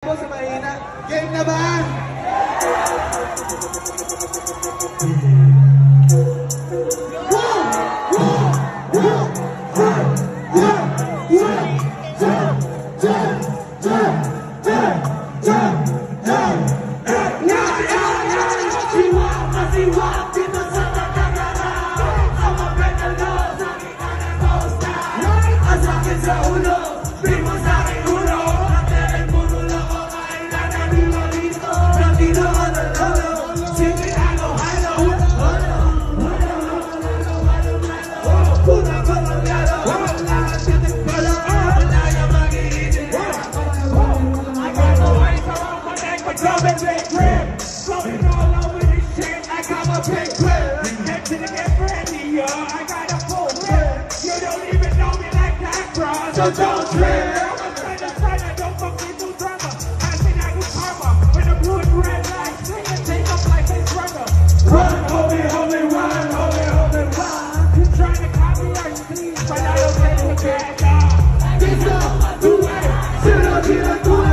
Sa mahina. Game na ba? So don't trip. Don't fuck with no drama. I say that with karma. When the blue and red lights sing and take up like a brother. Run, homie, homie, run, homie, homie, run. You trying to copy our sleeves, but I don't take the bad dog. This up, do it. Sit up here, do it.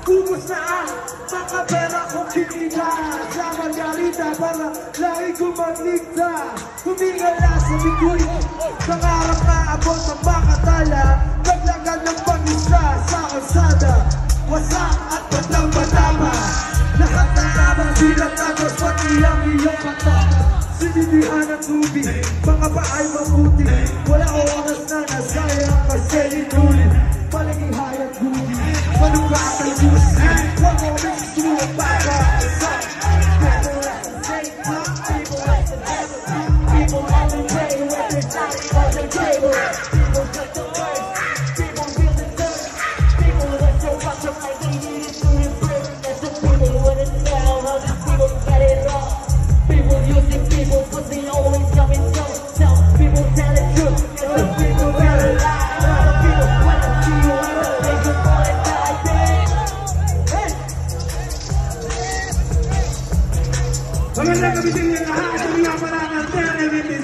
Ubus na ang makapera kong kinita sa margarita para lagi ko magligta. Humingala sa biguy, pangarap na abot ang makatala. Naglagad ng pag-isa sa kalsada, wasak at batang-batama. Lahat ng abang sinatagos pati ang iyong mata. Sinidihan ng tubig, mga paay mabuti. Wala oras na nasayang kasi inulit. Palaging hayat buti, manugat ang susi. Huwag mo nagsuwa para sa people at the same time. People at the devil. People only pray when there's nothing on the table. People cut the words, people feel the dirt. People that so much of like they need it to improve. That's the people wouldn't know how these people get it wrong. People using people cause they always come in some. People tell the truth, and the people better lie. Magandang gabi sa inyo lahat. Kami nga pala ng 10